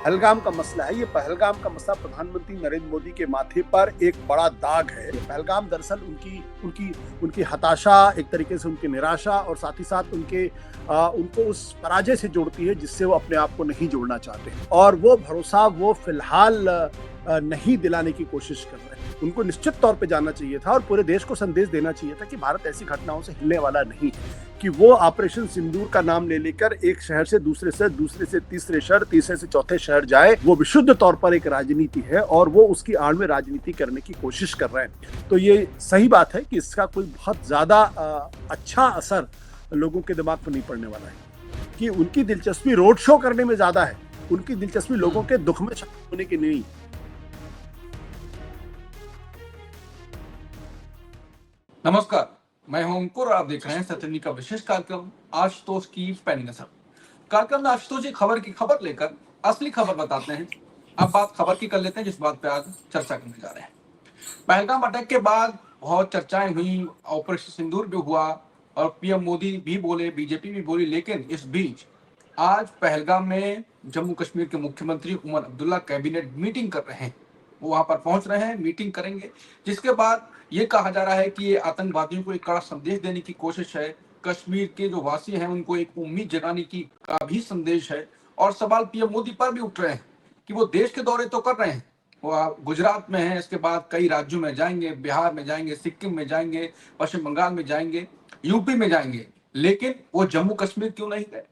पहलगाम का मसला है। ये पहलगाम का मसला प्रधानमंत्री नरेंद्र मोदी के माथे पर एक बड़ा दाग है। पहलगाम दरअसल उनकी उनकी उनकी हताशा, एक तरीके से उनकी निराशा और साथ ही साथ उनको उस पराजय से जोड़ती है जिससे वो अपने आप को नहीं जोड़ना चाहते और वो भरोसा वो फिलहाल नहीं दिलाने की कोशिश कर रहे हैं। उनको निश्चित तौर पे जानना चाहिए था और पूरे देश को संदेश देना चाहिए था कि भारत ऐसी घटनाओं से हिलने वाला नहीं है, कि वो ऑपरेशन सिंदूर का नाम ले लेकर एक शहर से दूसरे से तीसरे शहर, तीसरे से चौथे शहर जाए। वो विशुद्ध तौर पर एक राजनीति है और वो उसकी आड़ में राजनीति करने की कोशिश कर रहे हैं। तो ये सही बात है कि इसका कोई बहुत ज्यादा अच्छा असर लोगों के दिमाग पर नहीं पड़ने वाला है, कि उनकी दिलचस्पी रोड शो करने में ज्यादा है, उनकी दिलचस्पी लोगों के दुख में शामिल होने की नहीं। नमस्कार, मैं हूं अंकुर और आप देख रहे हैं सत्यनी का विशेष कार्यक्रम आशुतोष की पैनी नजर। कार्यक्रम में आशुतोष जी खबर की खबर लेकर असली खबर बताते हैं। अब बात खबर की कर लेते हैं जिस बात पे आज चर्चा करने जा रहे हैं। पहलगाम अटैक के बाद बहुत चर्चाएं हुई, ऑपरेशन सिंदूर भी हुआ और पीएम मोदी भी बोले, बीजेपी भी बोली, लेकिन इस बीच आज पहलगाम में जम्मू कश्मीर के मुख्यमंत्री उमर अब्दुल्ला कैबिनेट मीटिंग कर रहे हैं। वो वहां पर पहुंच रहे हैं, मीटिंग करेंगे, जिसके बाद ये कहा जा रहा है कि ये आतंकवादियों को एक कड़ा संदेश देने की कोशिश है। कश्मीर के जो वासी हैं उनको एक उम्मीद जगाने की का भी संदेश है। और सवाल पीएम मोदी पर भी उठ रहे हैं कि वो देश के दौरे तो कर रहे हैं, वो गुजरात में हैं, इसके बाद कई राज्यों में जाएंगे, बिहार में जाएंगे, सिक्किम में जाएंगे, पश्चिम बंगाल में जाएंगे, यूपी में जाएंगे, लेकिन वो जम्मू कश्मीर क्यों नहीं गए?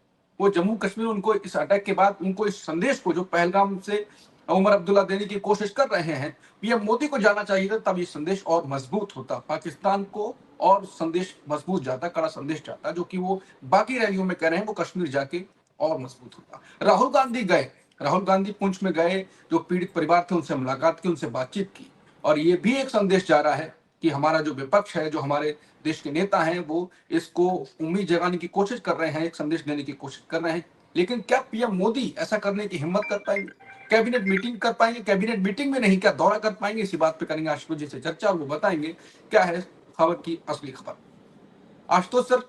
वो जम्मू कश्मीर उनको इस अटैक के बाद उनको इस संदेश को जो पहलगाम से उमर अब्दुल्ला देने की कोशिश कर रहे हैं, पीएम मोदी को जाना चाहिए था, तब ये संदेश और मजबूत होता, पाकिस्तान को और संदेश मजबूत जाता, कड़ा संदेश जाता, जो कि वो बाकी रैलियों में कह रहे हैं वो कश्मीर जाके और मजबूत होता। राहुल गांधी गए, राहुल गांधी पुंछ में गए, जो पीड़ित परिवार थे उनसे मुलाकात की, उनसे बातचीत की और ये भी एक संदेश जा रहा है कि हमारा जो विपक्ष है, जो हमारे देश के नेता हैं, वो इसको उम्मीद जगाने की कोशिश कर रहे हैं, एक संदेश देने की कोशिश कर रहे हैं। लेकिन क्या पीएम मोदी ऐसा करने की हिम्मत कर पाएंगे? कैबिनेट मीटिंग कर पाएंगे? कैबिनेट मीटिंग में नहीं, क्या दौरा कर पाएंगे? इसी बात पे करेंगे आशुतोष जी से चर्चा और वो बताएंगे क्या है खबर की असली खबर। आशुतोष सर,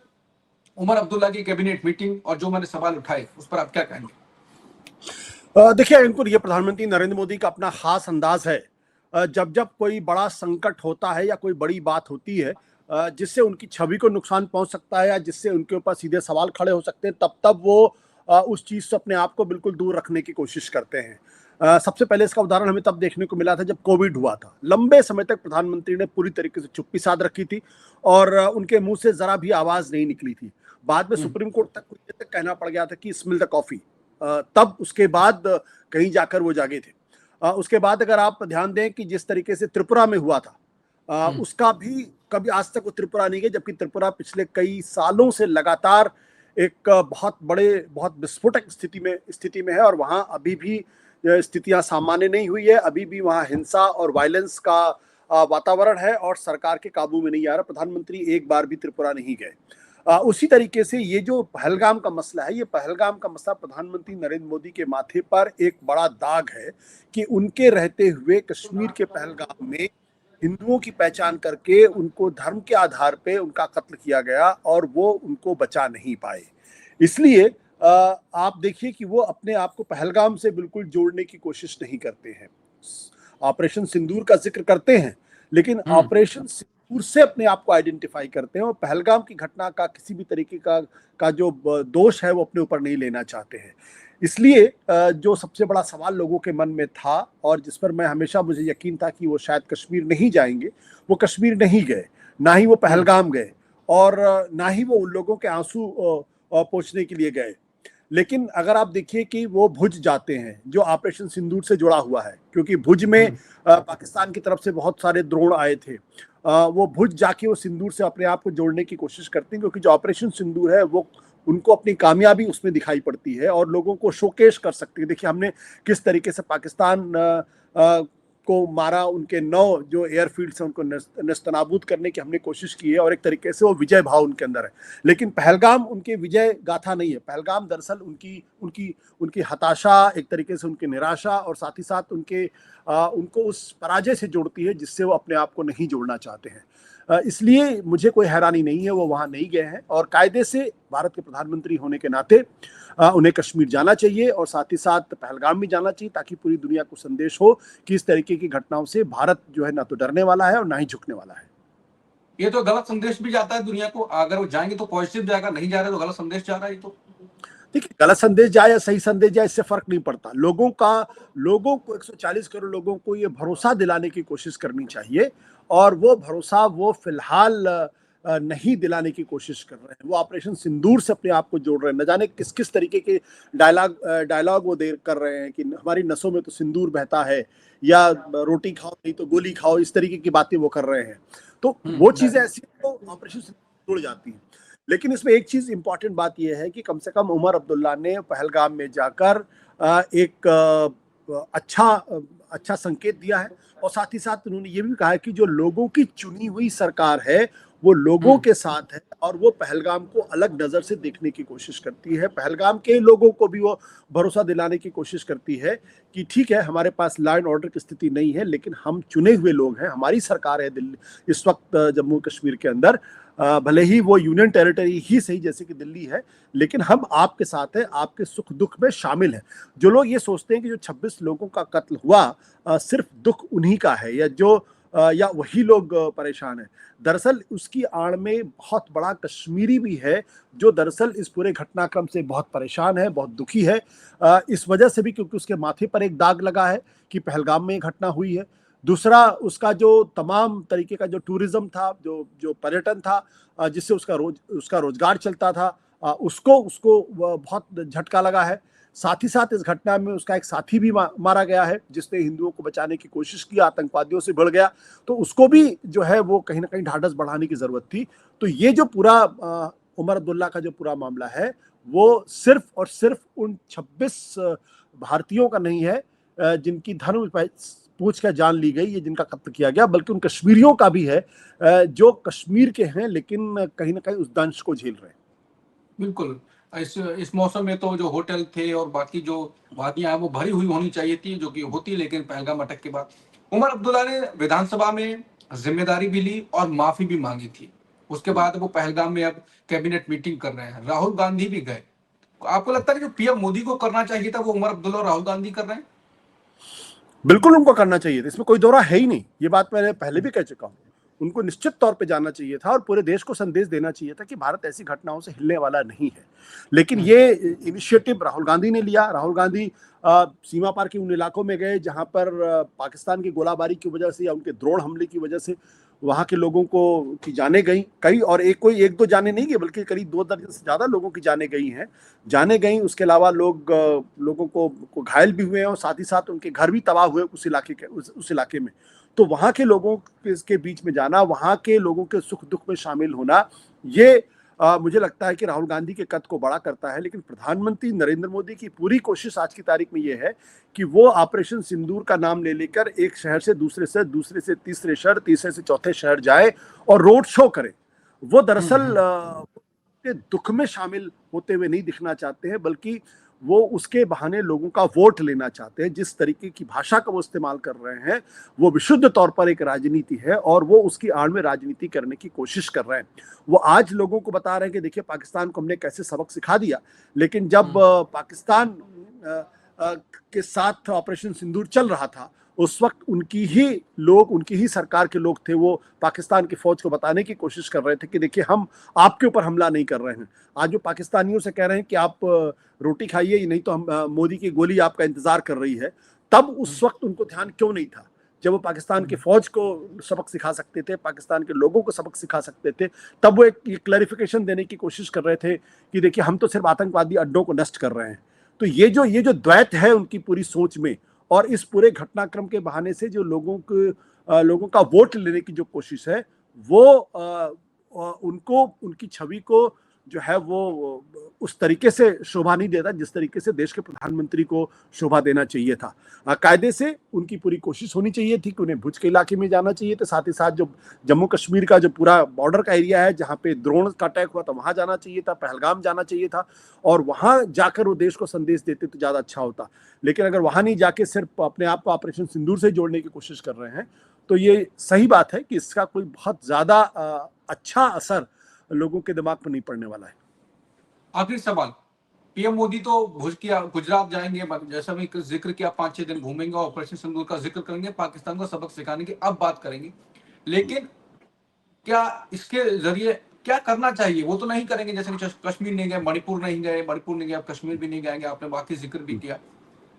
उमर अब्दुल्ला की कैबिनेट मीटिंग और जो मैंने सवाल उठाए उस पर आप क्या कहेंगे? देखिए अंकुर, ये प्रधानमंत्री नरेंद्र मोदी का अपना खास अंदाज है। जब जब कोई बड़ा संकट होता है या कोई बड़ी बात होती है जिससे उनकी छवि को नुकसान पहुंच सकता है या जिससे उनके ऊपर सीधे सवाल खड़े हो सकते हैं, तब तब वो उस चीज से अपने आप को बिल्कुल दूर रखने की कोशिश करते हैं। सबसे पहले इसका उदाहरण हमें तब देखने को मिला था जब कोविड हुआ था। लंबे समय तक प्रधानमंत्री ने पूरी तरीके से चुप्पी साध रखी थी और उनके मुंह से जरा भी आवाज नहीं निकली थी। बाद में सुप्रीम कोर्ट तक कुछ देर तक कहना पड़ गया था कि स्मेल द कॉफी। तब उसके बाद कहीं जाकर वो जागे थे। उसके बाद अगर आप ध्यान दें कि जिस तरीके से त्रिपुरा में हुआ था, उसका भी कभी आज तक वो त्रिपुरा नहीं गए, जबकि त्रिपुरा पिछले कई सालों से लगातार एक बहुत विस्फोटक स्थिति में है और वहां अभी भी स्थितियां सामान्य नहीं हुई है। अभी भी वहां हिंसा और वायलेंस का वातावरण है और सरकार के काबू में नहीं आ रहा। प्रधानमंत्री एक बार भी त्रिपुरा नहीं गए। उसी तरीके से ये जो पहलगाम का मसला है, ये पहलगाम का मसला प्रधानमंत्री नरेंद्र मोदी के माथे पर एक बड़ा दाग है कि उनके रहते हुए कश्मीर के पहलगाम में हिंदुओं की पहचान करके उनको धर्म के आधार पे उनका कत्ल किया गया और वो उनको बचा नहीं पाए। इसलिए आप देखिए कि वो अपने आप को पहलगाम से बिल्कुल जोड़ने की कोशिश नहीं करते हैं। ऑपरेशन सिंदूर का जिक्र करते हैं, लेकिन ऑपरेशन सिंदूर से अपने आप को आइडेंटिफाई करते हैं और पहलगाम की घटना का किसी भी तरीके का जो दोष है वो अपने ऊपर नहीं लेना चाहते हैं। इसलिए जो सबसे बड़ा सवाल लोगों के मन में था और जिस पर मैं हमेशा मुझे यकीन था कि वो शायद कश्मीर नहीं जाएंगे, वो कश्मीर नहीं गए, ना ही वो पहलगाम गए और ना ही वो उन लोगों के आंसू पोंछने के लिए गए। लेकिन अगर आप देखिए कि वो भुज जाते हैं, जो ऑपरेशन सिंदूर से जुड़ा हुआ है, क्योंकि भुज में पाकिस्तान की तरफ से बहुत सारे ड्रोन आए थे। वो भुज जाके वो सिंदूर से अपने आप को जोड़ने की कोशिश करते हैं, क्योंकि जो ऑपरेशन सिंदूर है वो उनको अपनी कामयाबी उसमें दिखाई पड़ती है और लोगों को शोकेश कर सकती है। देखिए हमने किस तरीके से पाकिस्तान को मारा, उनके 9 जो एयरफील्ड से उनको नेस्तनाबूद करने की हमने कोशिश की है और एक तरीके से वो विजय भाव उनके अंदर है। लेकिन पहलगाम उनके विजय गाथा नहीं है। पहलगाम दरअसल उनकी उनकी उनकी हताशा, एक तरीके से उनकी निराशा और साथ ही साथ उनको उस पराजय से जोड़ती है जिससे वो अपने आप को नहीं जोड़ना चाहते हैं। इसलिए मुझे कोई हैरानी नहीं है वो वहां नहीं गए हैं, और कायदे से भारत के प्रधानमंत्री होने के नाते उन्हें कश्मीर जाना चाहिए और साथ ही साथ पहलगाम भी जाना चाहिए, ताकि पूरी दुनिया को संदेश हो कि इस तरीके की घटनाओं से भारत जो है ना तो डरने वाला है और ना ही झुकने वाला है। ये तो गलत संदेश भी जाता है दुनिया को, अगर वो जाएंगे तो पॉजिटिव जाएगा, नहीं जा रहे तो गलत संदेश जा रहा है। तो देखिए, गलत संदेश जाए या सही संदेश जाए इससे फर्क नहीं पड़ता। लोगों को 140 करोड़ लोगों को ये भरोसा दिलाने की कोशिश करनी चाहिए, और वो भरोसा वो फिलहाल नहीं दिलाने की कोशिश कर रहे हैं। वो ऑपरेशन सिंदूर से अपने आप को जोड़ रहे हैं, न जाने किस किस तरीके के डायलॉग वो देर कर रहे हैं कि हमारी नसों में तो सिंदूर बहता है, या रोटी खाओ नहीं तो गोली खाओ, इस तरीके की बातें वो कर रहे हैं। तो वो चीजें ऐसी तो ऑपरेशन सिंदूर जुड़ जाती हैं। लेकिन इसमें एक चीज इंपॉर्टेंट बात यह है कि कम से कम उमर अब्दुल्ला ने पहलगाम में जाकर एक अच्छा संकेत दिया है, और साथ ही साथ उन्होंने ये भी कहा है कि जो लोगों की चुनी हुई सरकार है वो लोगों के साथ है, और वो पहलगाम को अलग नजर से देखने की कोशिश करती है। पहलगाम के लोगों को भी वो भरोसा दिलाने की कोशिश करती है कि ठीक है, हमारे पास लॉ एंड ऑर्डर की स्थिति नहीं है, लेकिन हम चुने हुए लोग हैं, हमारी सरकार है दिल्ली इस वक्त जम्मू कश्मीर के अंदर। भले ही वो यूनियन टेरिटरी ही सही जैसे कि दिल्ली है, लेकिन हम आपके साथ हैं, आपके सुख दुख में शामिल हैं। जो लोग ये सोचते हैं कि जो 26 लोगों का कत्ल हुआ सिर्फ दुख उन्हीं का है, या वही लोग परेशान हैं, दरअसल उसकी आड़ में बहुत बड़ा कश्मीरी भी है, जो दरअसल इस पूरे घटनाक्रम से बहुत परेशान है, बहुत दुखी है, इस वजह से भी क्योंकि उसके माथे पर एक दाग लगा है कि पहलगाम में ये घटना हुई है। दूसरा, उसका जो तमाम तरीके का जो टूरिज्म था, जो जो पर्यटन था, जिससे उसका रोजगार चलता था, उसको बहुत झटका लगा है। साथ ही साथ इस घटना में उसका एक साथी भी मारा गया है, जिसने हिंदुओं को बचाने की कोशिश की, आतंकवादियों से भिड़ गया, तो उसको भी जो है वो कहीं ना कहीं ढाढ़स बढ़ाने की जरूरत थी। तो ये जो पूरा उमर अब्दुल्ला का जो पूरा मामला है, वो सिर्फ और सिर्फ उन 26 भारतीयों का नहीं है जिनकी धर्म पूछ कर जान ली गई, ये जिनका कत्ल किया गया, बल्कि उन कश्मीरियों का भी है जो कश्मीर के हैं लेकिन कहीं ना कहीं उस दंश को झेल रहे हैं। बिल्कुल, इस मौसम में तो जो होटल थे और बाकी जो वादियां हैं वो भरी हुई होनी चाहिए थी, जो कि होती, लेकिन पहलगाम अटैक के बाद उमर अब्दुल्ला ने विधानसभा में जिम्मेदारी भी ली और माफी भी मांगी थी। उसके बाद वो पहलगाम में अब कैबिनेट मीटिंग कर रहे हैं, राहुल गांधी भी गए। आपको लगता है कि जो पीएम मोदी को करना चाहिए था वो उमर अब्दुल्ला और राहुल गांधी कर रहे हैं? बिल्कुल उनको करना चाहिए था, इसमें कोई दौरा है ही नहीं। ये बात मैंने पहले भी कह चुका हूं। उनको निश्चित तौर पे जाना चाहिए था और पूरे देश को संदेश देना चाहिए था कि भारत ऐसी घटनाओं से हिलने वाला नहीं है। लेकिन ये इनिशिएटिव राहुल गांधी ने लिया। राहुल गांधी सीमा पार के उन इलाकों में गए जहां पर पाकिस्तान की गोलाबारी की वजह से या उनके ड्रोन हमले की वजह से वहां के लोगों को की जाने गई कई, और एक दो जाने नहीं गई बल्कि करीब 2 दर्जन से ज्यादा लोगों की जाने गई। उसके अलावा लोगों को घायल भी हुए हैं, और साथ ही साथ उनके घर भी तबाह हुए उस इलाके में। तो वहां के लोगों के बीच में जाना, वहां के लोगों के सुख दुख में शामिल होना, ये मुझे लगता है कि राहुल गांधी के कद को बड़ा करता है। लेकिन प्रधानमंत्री नरेंद्र मोदी की पूरी कोशिश आज की तारीख में ये है कि वो ऑपरेशन सिंदूर का नाम ले लेकर एक शहर से दूसरे से तीसरे शहर, तीसरे से चौथे शहर जाए और रोड शो करे। वो दरअसल के दुख में शामिल होते हुए नहीं दिखना चाहते हैं, बल्कि वो उसके बहाने लोगों का वोट लेना चाहते हैं। जिस तरीके की भाषा का वो इस्तेमाल कर रहे हैं वो विशुद्ध तौर पर एक राजनीति है, और वो उसकी आड़ में राजनीति करने की कोशिश कर रहे हैं। वो आज लोगों को बता रहे हैं कि देखिए पाकिस्तान को हमने कैसे सबक सिखा दिया, लेकिन जब पाकिस्तान के साथ ऑपरेशन सिंदूर चल रहा था उस वक्त उनकी ही सरकार के लोग थे, वो पाकिस्तान की फौज को बताने की कोशिश कर रहे थे कि देखिए हम आपके ऊपर हमला नहीं कर रहे हैं। आज वो पाकिस्तानियों से कह रहे हैं कि आप रोटी खाइए, नहीं तो हम मोदी की गोली आपका इंतजार कर रही है। तब उस वक्त उनको ध्यान क्यों नहीं था? जब वो पाकिस्तान की फौज को सबक सिखा सकते थे, पाकिस्तान के लोगों को सबक सिखा सकते थे, तब वो एक क्लैरिफिकेशन देने की कोशिश कर रहे थे कि देखिए हम तो सिर्फ आतंकवादी अड्डों को नष्ट कर रहे हैं। तो ये जो द्वैत है उनकी पूरी सोच में, और इस पूरे घटनाक्रम के बहाने से जो लोगों का वोट लेने की जो कोशिश है, वो उनको उनकी छवि को जो है वो उस तरीके से शोभा नहीं देता जिस तरीके से देश के प्रधानमंत्री को शोभा देना चाहिए था। कायदे से उनकी पूरी कोशिश होनी चाहिए थी कि उन्हें भुज के इलाके में जाना चाहिए था। साथ ही साथ जो जम्मू कश्मीर का जो पूरा बॉर्डर का एरिया है जहाँ पे ड्रोन का अटैक हुआ था वहां जाना चाहिए था, पहलगाम जाना चाहिए था, और वहां जाकर वो देश को संदेश देते तो ज्यादा अच्छा होता। लेकिन अगर वहां नहीं जाके सिर्फ अपने आप को ऑपरेशन सिंदूर से जोड़ने की कोशिश कर रहे हैं तो ये सही बात है कि इसका कोई बहुत ज्यादा अच्छा असर लोगों के दिमाग पर नहीं पड़ने वाला है। आखिरी सवाल, पीएम मोदी तो गुजरात जाएंगे, जैसा भी जिक्र किया 5-6 दिन घूमेंगे, ऑपरेशन सिंदूर का जिक्र करेंगे, पाकिस्तान को सबक सिखाने की अब बात करेंगे। लेकिन क्या इसके जरिए क्या करना चाहिए? वो तो नहीं करेंगे, जैसे कि कश्मीर नहीं गए, मणिपुर नहीं गए, अब कश्मीर भी नहीं जाएंगे, आपने बाकी जिक्र भी किया।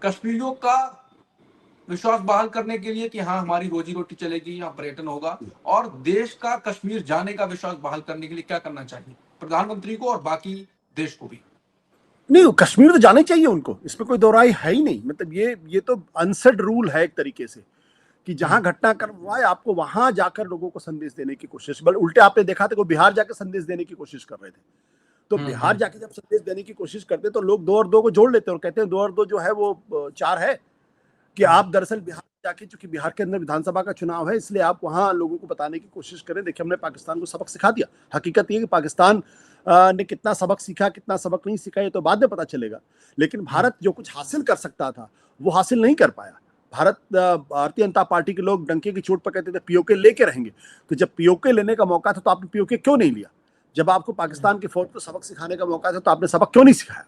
कश्मीरियों का विश्वास बहाल करने के लिए कि हाँ हमारी रोजी रोटी चलेगी, यहाँ पर्यटन होगा, और देश का कश्मीर जाने का विश्वास बहाल करने के लिए क्या करना चाहिए प्रधानमंत्री को और बाकी देश को भी? नहीं, कश्मीर तो जाना ही चाहिए उनको, इसमें कोई दो राय है ही नहीं। मतलब ये तो अनसेड रूल है एक तरीके से कि जहां घटनाक्रम हुआ है आपको वहां जाकर लोगों को संदेश देने की कोशिश, बल उल्टे आपने देखा था, को बिहार जाकर संदेश देने की कोशिश कर रहे थे। तो बिहार जाके जब संदेश देने की कोशिश करते तो लोग 2 और 2 को जोड़ लेते और कहते हैं 2 और 2 जो है वो 4 है, कि आप दरअसल बिहार जाके, चूंकि बिहार के अंदर विधानसभा का चुनाव है, इसलिए आप वहां लोगों को बताने की कोशिश करें, देखिए हमने पाकिस्तान को सबक सिखा दिया। हकीकत ये कि पाकिस्तान ने कितना सबक सीखा, कितना सबक नहीं सीखा, ये तो बाद में पता चलेगा। लेकिन भारत जो कुछ हासिल कर सकता था वो हासिल नहीं कर पाया। भारतीय जनता पार्टी के लोग डंके की चोट पर कहते थे पीओके लेके रहेंगे, तो जब पीओके लेने का मौका था तो आपने पीओके क्यों नहीं लिया? जब आपको पाकिस्तान की फौज को सबक सिखाने का मौका था तो आपने सबक क्यों नहीं सिखाया?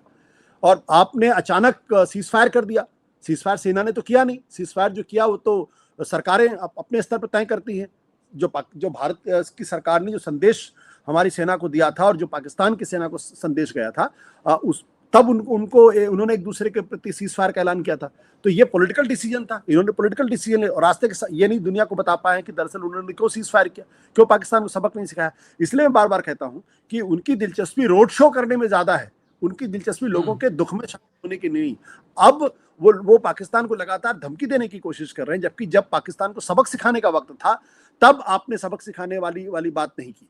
और आपने अचानक सीज फायर कर दिया। सीज फायर सेना ने तो किया नहीं, सीज फायर जो किया वो तो सरकारें अपने स्तर पर तय करती हैं। जो भारत की सरकार ने जो संदेश हमारी सेना को दिया था और जो पाकिस्तान की सेना को संदेश गया था, उस तब उन्होंने एक दूसरे के प्रति सीज फायर का ऐलान किया था। तो ये पॉलिटिकल डिसीजन था, इन्होंने पॉलिटिकल डिसीजन और रास्ते के ये नहीं दुनिया को बता पाए कि दरअसल उन्होंने क्यों सीज फायर किया, क्यों पाकिस्तान को सबक नहीं सिखाया। इसलिए मैं बार बार कहता हूं कि उनकी दिलचस्पी रोड शो करने में ज्यादा है, उनकी दिलचस्पी लोगों के दुख में शामिल होने की नहीं। अब वो पाकिस्तान को लगातार धमकी देने की कोशिश कर रहे हैं, जबकि जब पाकिस्तान को सबक सिखाने का वक्त था तब आपने सबक सिखाने वाली बात नहीं की।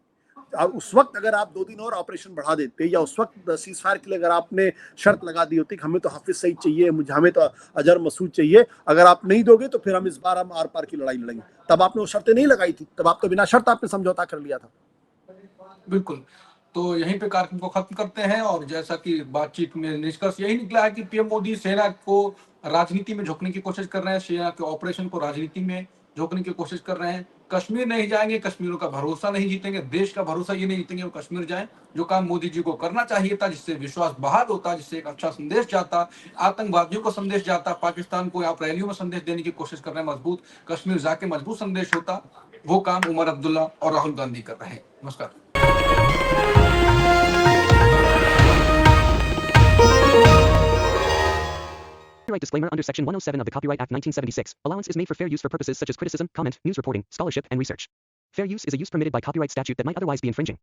उस वक्त अगर आप 2 दिन और ऑपरेशन बढ़ा देते, या उस वक्त सीज फायर के लिए अगर आपने शर्त लगा दी होती कि हमें तो हाफिज सईद चाहिए, हमें तो अजहर मसूद चाहिए, अगर आप नहीं दोगे तो फिर इस बार हम आर पार की लड़ाई लड़ेंगे, तब आपने वो शर्तें नहीं लगाई थी, तब आप तो बिना शर्त आपने समझौता कर लिया था। बिल्कुल। तो यहीं पे कार्यक्रम को खत्म करते हैं, और जैसा कि बातचीत में निष्कर्ष यही निकला है कि पीएम मोदी सेना को राजनीति में झोंकने की कोशिश कर रहे हैं, सेना के ऑपरेशन को राजनीति में झोंकने की कोशिश कर रहे हैं। कश्मीर नहीं जाएंगे, कश्मीरियों का भरोसा नहीं जीतेंगे, देश का भरोसा ये नहीं जीतेंगे वो कश्मीर जाएं। जो काम मोदी जी को करना चाहिए था, जिससे विश्वास बहाल होता, जिससे एक अच्छा संदेश जाता, आतंकवादियों को संदेश जाता, पाकिस्तान को आप रैलियों में संदेश देने की कोशिश कर रहे हैं मजबूत, कश्मीर जाके मजबूत संदेश होता, वो काम उमर अब्दुल्ला और राहुल गांधी कर रहे हैं। नमस्कार। Copyright disclaimer under Section 107 of the Copyright Act 1976. Allowance is made for fair use for purposes such as criticism, comment, news reporting, scholarship, and research. Fair use is a use permitted by copyright statute that might otherwise be infringing.